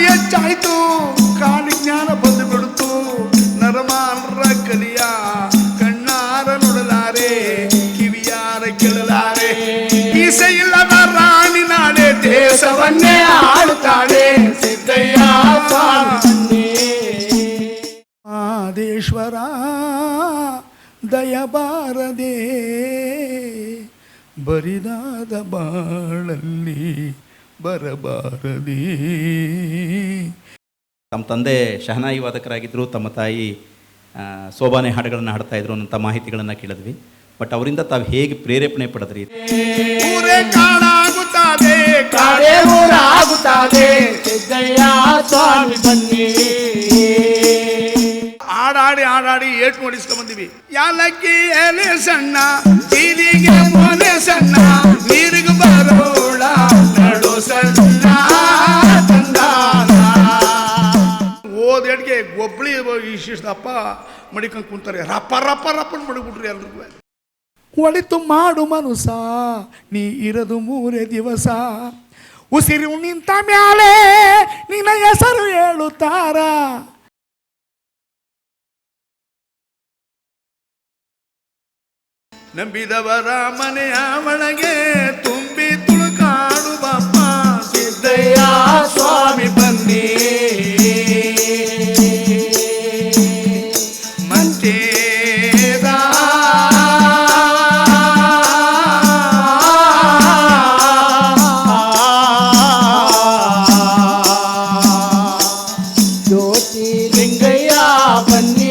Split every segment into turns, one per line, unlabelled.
ಹೆಚ್ಚಾಯ್ತು, ಕಾಲಿ ಜ್ಞಾನ ಬಂದು ಬಿಡ್ತು. ನರಮಾನರ ಕಲಿಯ ಕಣ್ಣಾರ ನೋಡಲಾರೆ, ಕಿವಿಯಾರ ಕೇಳಲಾರೆ. ಈಸೆ ಇಲ್ಲದ ರಾಣಿ ನಾಳೆ ದೇಶವನ್ನೇ ಆಳುತ್ತಾಳೆ. ಸಿದ್ದಯ್ಯ ಮಾದೇಶ್ವರ ದಯಬಾರದೆ ಬರಿದಾದ ಬಾಳಲ್ಲಿ ಬರಬಾರದೆ.
ತಮ್ಮ ತಂದೆ ಶಹನಾಯಿ ವಾದಕರಾಗಿದ್ದರು, ತಮ್ಮ ತಾಯಿ ಸೋಬಾನೆ ಹಾಡುಗಳನ್ನು ಹಾಡ್ತಾಯಿದ್ರು ಅನ್ನೋಂಥ ಮಾಹಿತಿಗಳನ್ನು ಕೇಳಿದ್ವಿ. ಬಟ್ ಅವರಿಂದ ತಾವು ಹೇಗೆ ಪ್ರೇರೇಪಣೆ ಪಡೆದ್ರಿ?
ಊರೇ ಕಾಡಾಗುತ್ತದೆ, ಕಾಡೇ ಊರಾಗುತ್ತದೆ, ಸಿದ್ದಯ್ಯ ಸ್ವಾಮಿ ಬನ್ನಿ. ಹಾಡಾಡಿ ಹಾಡಾಡಿ ಏಟು ನೋಡಿಸ್ಕೊಂಡ್ಬಂದಿವಿ. ಯಾಲಕ್ಕಿ ಎಲೆ ಸಣ್ಣ, ಬೀದಿಗೆ ಮೊನೆ ಸಣ್ಣ, ನೀರಿಗೆ ಬರೋಳ ನಡು ಸಣ್ಣ ತಂದಾನ. ಓದೇಟ್ಗೆ ಗೊಬ್ಬಳಿ ಇಷ್ಟಪ್ಪ ಮಡಿಕೊಂಡು ಕುಂತಾರೆ. ರಪ್ಪ ರಪ್ಪ ರಪ್ಪನ್ ಮಡಿಬಿಟ್ರಿ ಎಲ್ರಿಗೂ. ಒಳಿತು ಮಾಡು ಮನುಸ ನೀ ಇರದು 3 ದಿವಸ, ಉಸಿರು ನಿಂತ ಮ್ಯಾಲೆ ನಿನ್ನ ಹೆಸರು ಹೇಳುತ್ತಾರ. ನಂಬಿದವರ ಮನೆಯ ಒಳಗೆ ತುಂಬಿ ತುಳುಕಾಡು ಬಪ್ಪ. ಸಿದ್ದಯ್ಯ ಸ್ವಾಮಿ ಬನ್ನಿ. ಮಂಟೇದ ಜ್ಯೋತಿ ಲಿಂಗಯ್ಯ ಬನ್ನಿ.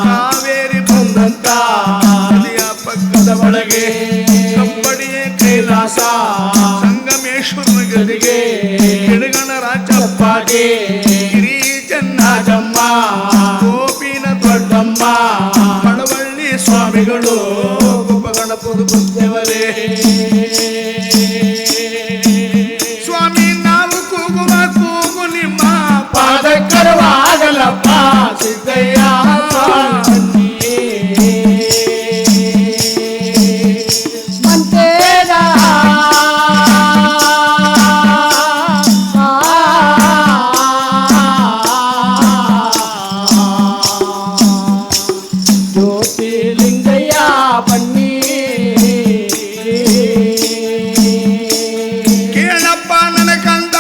ಕಾವೇರಿ ಬಂದಂತ ನದಿಯ ಪಕ್ಕದ ಒಳಗೆ ಕಂಬಡಿಯ ಕೈಲಾಸ, ಸಂಗಮೇಶ್ವರನ ಗದಿಗೆ ಗಿಡಗಣರ ಚಪ್ಪಾಗೆ, ಗಿರಿ ಚೆನ್ನಜಮ್ಮ, ಗೋಪಿನ ದೊಡ್ಡಮ್ಮ, ಮಳವಳ್ಳಿ ಸ್ವಾಮಿಗಳು, ಗಣಪದ ಬುದ್ಧವರೇ. ಸ್ವಾಮಿ ನಾವು ಕೂಗುವ ಕೂಗು ನಿಮ್ಮ ಪಾದಕರವಾಗಲಪ್ಪ. ಸಿದ್ದಯ್ಯ ಮಂಟೇದ ಜ್ಯೋತಿ ಲಿಂಗಯ್ಯ ಬನ್ನಿ. ಕೇಳಪ್ಪ ನನ್ನ ಕಂದ,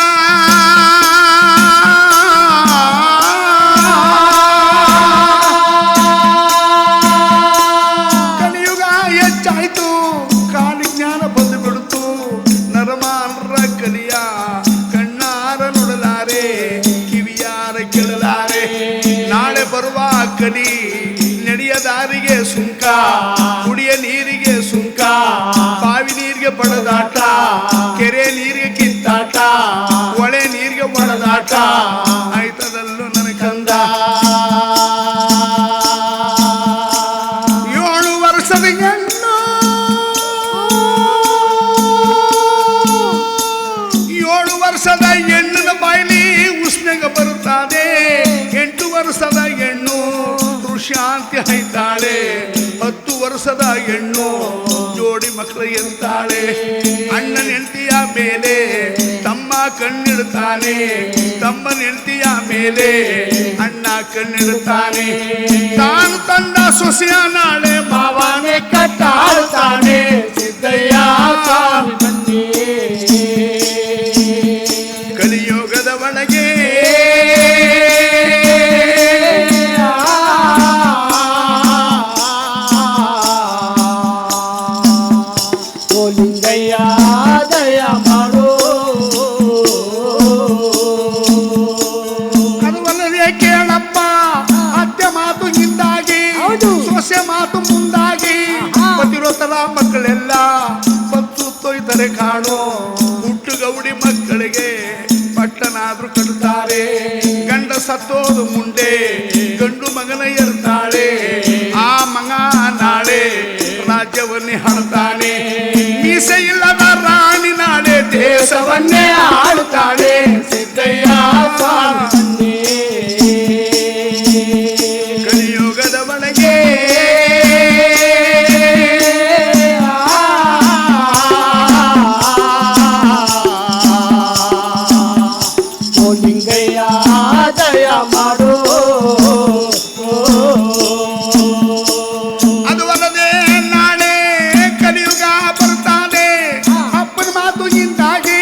ಬರುವ ಕಲಿ ನಡೆಯದಾರಿಗೆ ಸುಂಕ, ಕುಡಿಯ ನೀರಿಗೆ ಸುಂಕ, ಬಾವಿ ನೀರಿಗೆ ಬಡದಾಟ, ಕೆರೆ ನೀರಿಗೆ ಕಿತ್ತಾಟ, ಹೊಳೆ ನೀರಿಗೆ ಒಡೆದಾಟ ಆಯ್ತದಲ್ಲೂ ನನ್ನ ಕಂದ. 7 ವರ್ಷದ ಹೆಣ್ಣು, 7 ವರ್ಷದ ಹೆಣ್ಣಿನ ಬಾಯಿಲಿ ಉಷ್ಣಗ ಬರುತ್ತದೆ. 8 ವರ್ಷದ ಹೆಣ್ಣು ಶಾಂತಿ ಆಯ್ತಾಳೆ. 10 ವರ್ಷದ ಹೆಣ್ಣು ಜೋಡಿ ಮಕ್ಕಳು ಎಂತಾಳೆ. ಅಣ್ಣನ ಹೆಂಡತಿಯ ಮೇಲೆ ತಮ್ಮ ಕಣ್ಣಿಡ್ತಾನೆ, ತಮ್ಮನ ಹೆಂಡತಿಯ ಮೇಲೆ ಅಣ್ಣ ಕಣ್ಣಿಡ್ತಾನೆ. ತಾನು ತಂದ ಸೊಸೆಯ ನಾಳೆ ಮಾವನೇ ಕಟ್ಟಾಡ್ತಾನೆ. ಸಿದ್ದಯ್ಯ ಸ್ವಾಮಿ ಬನ್ನಿ. ಕಲಿಯುಗದ ಒಳಗೆ ಲಿಂಗಯ್ಯ ದಯ ಮಾಡು. ಅದುವಲ್ಲದೆ ಕೇಳಪ್ಪ, ಅತ್ತೆ ಮಾತು ಹಿಂದಾಗಿ, ಸೊಸೆ ಮಾತು ಮುಂದಾಗಿ, ಪತಿರೋತರ ಮಕ್ಕಳೆಲ್ಲ ಪತ್ತು ತೊಯ್ತಾರೆ ಕಾಣು. ಹುಟ್ಟು ಗೌಡಿ ಮಕ್ಕಳಿಗೆ ಪಟ್ಟನಾದ್ರೂ ಕಟ್ತಾರೆ. ಗಂಡ ಸತ್ತೋದು ಮುಂದೆ ಗಂಡು ಮಗನ ಇರ್ತಾಳೆ. ಆ ಮಗ ನಾಳೆ ರಾಜ್ಯ ರಾಜ್ಯವನ್ನೇ ಆಳ್ತಾನೆ. ಮೀಸೆ ಇಲ್ಲದ ರಾಣಿ ನಾಳೆ ದೇಶವನ್ನೇ ಆಳುತ್ತಾಳೆ.
ಸಿದ್ದಯ್ಯ ಸ್ವಾಮಿ
ಕಲಿಯುಗದ ಒಳಗೆ
ಓ ಲಿಂಗಯ್ಯ ದಯ ಮಾಡು.
ಅದು ಅಲ್ಲದೆ ನಾಳೆ ಕಲಿಯುಗ ಬರ್ತಾನೆ. ಅಪ್ಪನ ಮಾತು ಹಿಂದಾಗಿ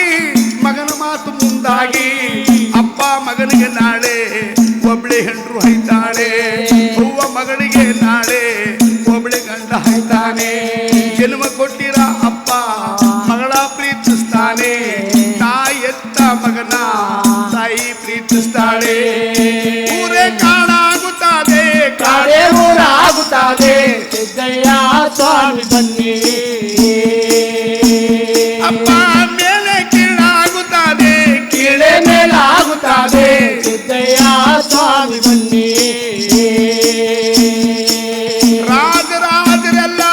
ಮಗನ ಮಾತು ಮುಂದಾಗಿ. ಅಪ್ಪ ಮಗನಿಗೆ ನಾಳೆ ಒಬ್ಳೆ ಹೆಂಡ್ರು ಹೈತಾಳೆ. ಅವ್ವ ಮಗಳಿಗೆ ನಾಳೆ ಒಬ್ಳೆ ಗಂಡ ಹೈತಾನೆ. ಜನ್ಮ ಕೊಟ್ಟಿರ ಅಪ್ಪ ಮಗಳ ಪ್ರೀತಿಸ್ತಾನೆ. ತಾಯಿ ಎತ್ತ ಮಗನ ತಾಯಿ ಪ್ರೀತಿಸ್ತಾಳೆ. ಊರೇ ಕಾಡಾಗುತ್ತದೆ
ಕಾಡೇ ಊರಾಗುತ್ತದೆ. ಸಿದ್ದಯ್ಯ ಸ್ವಾಮಿ ಬನ್ನಿ.
ಅಪ್ಪ ಮೇಲೆ ಕೀಳಾಗುತ್ತದೆ
ಕೀಳೆ ಮೇಲಾಗುತ್ತದೆ. ಸಿದ್ದಯ್ಯ ಸ್ವಾಮಿ ಬನ್ನಿ.
ರಾಜರೆಲ್ಲ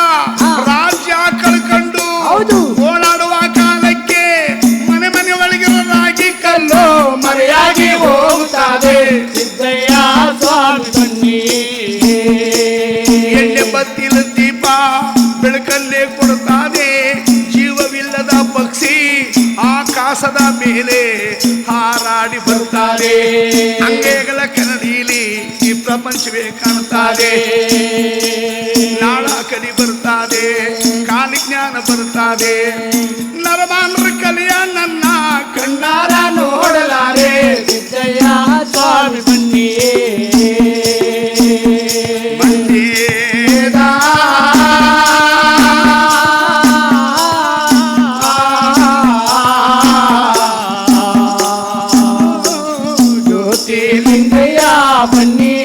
ರಾಜ್ಯ ಕಳ್ಕೊಂಡು
ಹೌದು.
ಓಡಾಡುವ ಕಾಲಕ್ಕೆ ಮನೆ ಮನೆ ಒಳಗಿರೋದಾಗಿ ಕಲ್ಲು
ಮರೆಯಾಗಿ ಹೋಗುತ್ತದೆ. ಸಿದ್ದಯ್ಯ ಸ್ವಾಮಿ ಬನ್ನಿ.
ಎಣ್ಣೆ ಬತ್ತಿಲ ದೀಪ ಬೆಳಕಲ್ಲೇ ಕೊಡುತ್ತಾನೆ. ಜೀವವಿಲ್ಲದ ಪಕ್ಷಿ ಆಕಾಶದ ಮೇಲೆ ಹಾರಾಡಿ ಬರುತ್ತಾರೆ. ಅಂಗೆಗಳ ಕನ್ನಡಿಲಿ ಈ ಪ್ರಪಂಚವೇ ಕಾಣುತ್ತದೆ. ನಾಳ ಕಲಿ ಬರುತ್ತದೆ, ಕಾಲಿಜ್ಞಾನ ಬರುತ್ತದೆ. ನರಮಾನರ ಕಲಿಯ ನನ್ನ
ಕಣ್ಣಾರ ನೋಡಲಾರೆ. ಸಿದ್ದಯ್ಯ ಸ್ವಾಮಿ ಬನ್ನಿ.
ಮಂಡ್ಯದ
ಜ್ಯೋತಿ ಲಿಂಗಯ್ಯ ಬನ್ನಿ.